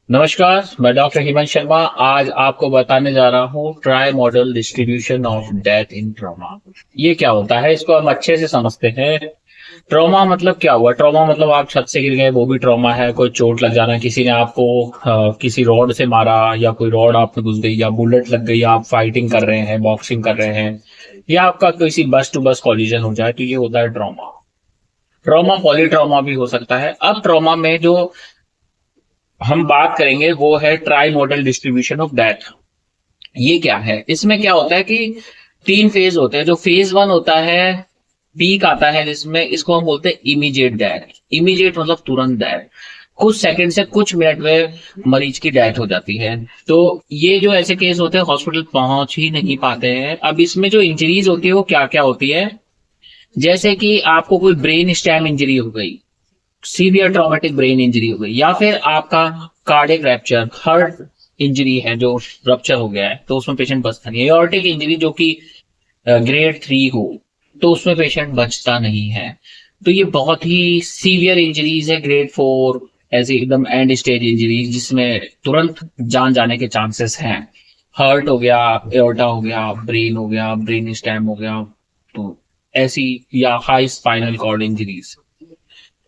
नमस्कार, मैं डॉक्टर हेमंत शर्मा। आज आपको बताने जा रहा हूँ try model distribution of death in trauma. ये क्या होता है, इसको हम अच्छे से समझते हैं। ट्रॉमा मतलब क्या हुआ? ट्रॉमा मतलब आप छत से गिर गए, वो भी ट्रॉमा है। कोई चोट लग जाना, किसी ने आपको किसी रॉड से मारा, या कोई रॉड आप पे घुस गई, या बुलेट लग गई, आप फाइटिंग कर रहे हैं, बॉक्सिंग कर रहे हैं, या आपका किसी बस टू बस कॉलिजन हो जाए, तो ये होता है ट्रॉमा। ट्रॉमा पॉली ट्रॉमा भी हो सकता है। अब ट्रॉमा में जो हम बात करेंगे वो है try model distribution of death. ये क्या है? इसमें क्या होता है कि तीन फेज होते हैं। जो फेज वन होता है, पीक आता है जिसमें, इसको हम बोलते हैं इमीडिएट डेथ। इमीडिएट मतलब तुरंत डेथ, कुछ सेकंड से कुछ मिनट में मरीज की डेथ हो जाती है। तो ये जो ऐसे केस होते हैं हॉस्पिटल पहुंच ही नहीं पाते हैं। अब इसमें जो इंजरीज होती है वो क्या क्या होती है, जैसे कि आपको कोई ब्रेन स्टेम इंजरी हो गई, सीवियर ट्रॉमेटिक ब्रेन इंजरी हो गई, या फिर आपका कार्डियक रैप्चर, हार्ट इंजरी है जो रप्चर हो गया है, तो उसमें पेशेंट बचता नहीं है। एओर्टिक इंजरी जो कि ग्रेड 3 हो, तो उसमें पेशेंट बचता नहीं है। तो ये बहुत ही सीवियर इंजरीज है, ग्रेड 4, ऐसी एकदम एंड स्टेज इंजरीज जिसमें तुरंत जान जाने के चांसेस हैं। हार्ट हो गया, एओर्टा हो गया, ब्रेन हो गया, ब्रेन स्टेम हो गया, तो ऐसी, या हाई स्पाइनल कॉर्ड इंजरीज।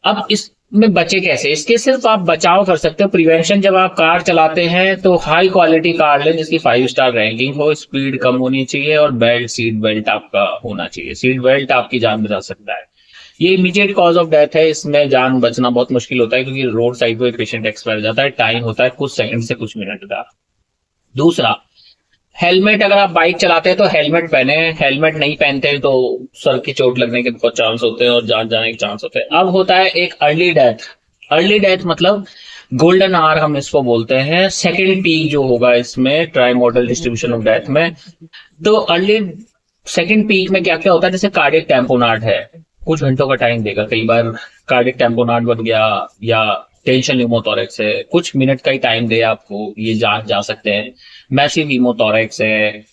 अब इसमें बचे कैसे? इसके सिर्फ आप बचाव कर सकते हो, प्रिवेंशन। जब आप कार चलाते हैं तो हाई क्वालिटी कार लें जिसकी 5 स्टार रैंकिंग हो, स्पीड कम होनी चाहिए, और बेल्ट, सीट बेल्ट आपका होना चाहिए। सीट बेल्ट आपकी जान बचा सकता है। ये इमीडिएट कॉज ऑफ डेथ है, इसमें जान बचना बहुत मुश्किल होता है क्योंकि रोड साइड पे पेशेंट एक्सपायर हो जाता है। टाइम होता है कुछ सेकंड से कुछ मिनट का। दूसरा, हेलमेट। अगर आप बाइक चलाते हैं तो हेलमेट पहने, हेलमेट नहीं पहनते हैं तो सर की चोट लगने के बहुत चांस होते हैं और जान जाने के चांस होते हैं। अब होता है एक अर्ली डेथ। अर्ली डेथ मतलब गोल्डन आवर हम इसको बोलते हैं। सेकंड पीक जो होगा इसमें try model distribution of death में, तो अर्ली सेकंड पीक में क्या क्या होता है, जैसे कार्डियक टेम्पोनाट है, कुछ घंटों का टाइम देगा। कई बार कार्डियक टेम्पोनाट बन गया, या टेंशन न्यूमोथोरेक्स है, कुछ मिनट का ही टाइम दे आपको, ये जान जा सकते हैं। मैसिव हीमोथोरेक्स है,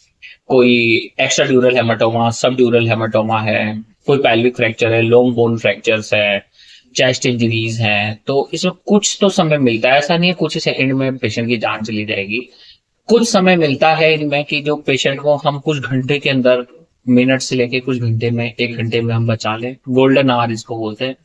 कोई एक्स्ट्रा ड्यूरल हेमाटोमा, सब ड्यूरल हेमाटोमा है, कोई पैल्विक फ्रैक्चर है, लॉन्ग बोन फ्रैक्चर्स है, चेस्ट इंजरीज हैं। तो इसमें कुछ तो समय मिलता है, ऐसा नहीं है कुछ ही सेकंड में पेशेंट की जान चली जाएगी। कुछ समय मिलता है इनमें कि जो पेशेंट को हम कुछ घंटे के अंदर, मिनट से लेके कुछ घंटे में, 1 घंटे में हम बचा लें। गोल्डन आवर इसको बोलते हैं।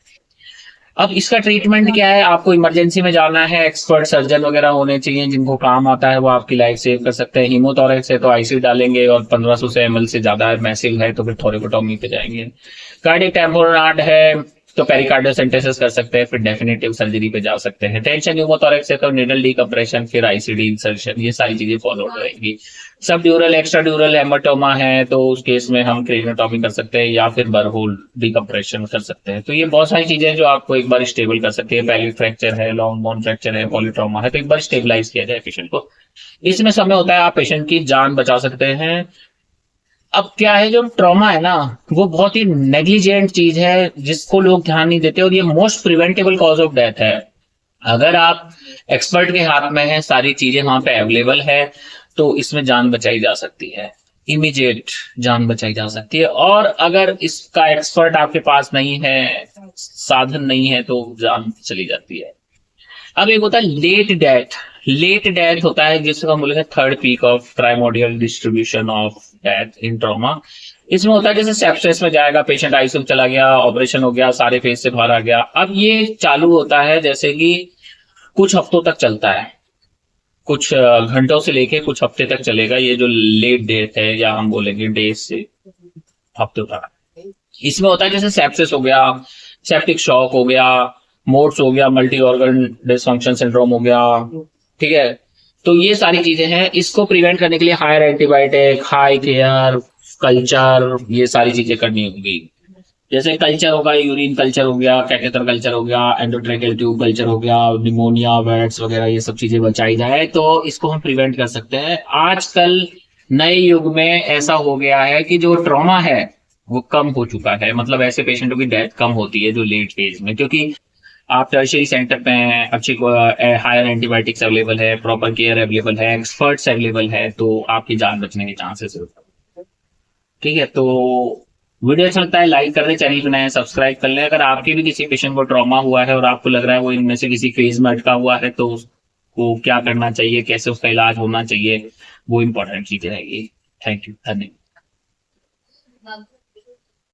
अब इसका ट्रीटमेंट क्या है? आपको इमरजेंसी में जाना है, एक्सपर्ट सर्जन वगैरह होने चाहिए जिनको काम आता है, वो आपकी लाइफ सेव कर सकते हैं। हीमोथोरेक्स है तो आईसीयू डालेंगे, और 1500 से ml से ज्यादा मैसिव है तो फिर थोरेकोटॉमी पे जाएंगे। कार्डियक टेम्पोनाट है तो पेरिकार्डियोसेंटेसिस कर सकते हैं, फिर डेफिनेटिव सर्जरी पे जा सकते हैं। टेंशन न्यूमोथोरेक्स है तो निडल डीकम्प्रेशन, फिर आईसीडी इंसर्शन, ये सारी चीजें फॉलो रहेंगी। सब ड्यूरल, एक्स्ट्रा ड्यूरल हेमाटोमा है तो उस केस में हम क्रेनियोटॉमी कर सकते हैं, या फिर बरहोल डीकम्प्रेशन कर सकते हैं। तो ये बहुत सारी चीजें जो आपको एक बार स्टेबल कर सकती है। पैल्विक फ्रैक्चर है, लॉन्ग बोन फ्रैक्चर है, पॉलीट्रॉमा है, तो एक बार स्टेबलाइज किया जाए पेशेंट को। इसमें समय होता है, आप पेशेंट की जान बचा सकते हैं। अब क्या है, जो ट्रॉमा है ना, वो बहुत ही नेग्लिजेंट चीज है जिसको लोग ध्यान नहीं देते, और ये most preventable cause of death है। अगर आप एक्सपर्ट के हाथ में है, सारी चीजें वहां पे अवेलेबल है, तो इसमें जान बचाई जा सकती है, इमीडिएट जान बचाई जा सकती है। और अगर इसका एक्सपर्ट आपके पास नहीं है, साधन नहीं है, तो जान चली जाती है। अब एक होता है लेट डेथ। लेट डेथ होता है जिसको हम बोलेंगे third peak of trimodal distribution of death in trauma. इसमें होता है जैसे सेप्सिस में जाएगा पेशेंट, आईसीयू चला गया, ऑपरेशन हो गया, सारे फेज से बाहर आ गया। अब ये चालू होता है जैसे कि कुछ हफ्तों तक चलता है, कुछ घंटों से लेके कुछ हफ्ते तक चलेगा। ये जो लेट डेथ है, या हम बोलेंगे डेज से हफ्तों तक, इसमें होता है जैसे सेप्सिस हो गया, सेप्टिक शॉक हो गया, मोड्स हो गया, मल्टी ऑर्गन डिसफंक्शन सिंड्रोम हो गया। ठीक है, तो ये सारी चीजें हैं। इसको प्रिवेंट करने के लिए higher antibiotic, high care, culture, ये सारी चीजें करनी होगी। जैसे कल्चर होगा, यूरिन कल्चर हो गया, कैथेटर कल्चर हो गया, एंडोट्रेकियल ट्यूब कल्चर हो गया, निमोनिया, वेट्स वगैरह, ये सब चीजें बचाई जाए तो इसको हम प्रिवेंट कर सकते हैं। आजकल नए युग में ऐसा हो गया है कि जो ट्रॉमा है वो कम हो चुका है। मतलब ऐसे पेशेंटों की डेथ कम होती है जो लेट फेज में, क्योंकि आप टर्शियरी सेंटर पे हैं, अच्छी हायर एंटीबायोटिक्स अवेलेबल है, प्रॉपर केयर अवेलेबल है, एक्सपर्ट्स अवेलेबल है, तो आपकी जान बचने के चांसेस है। ठीक है, तो वीडियो अच्छा लगता है लाइक कर दें, चैनल पे नए हैं सब्सक्राइब कर लें। अगर आपके भी किसी पेशेंट को ट्रॉमा हुआ है और आपको लग रहा है वो इनमें से किसी फेज में अटका हुआ है, तो को क्या करना चाहिए, कैसे उसका इलाज होना चाहिए, वो इम्पोर्टेंट चीजें रहेगी। थैंक यू, धन्यवाद।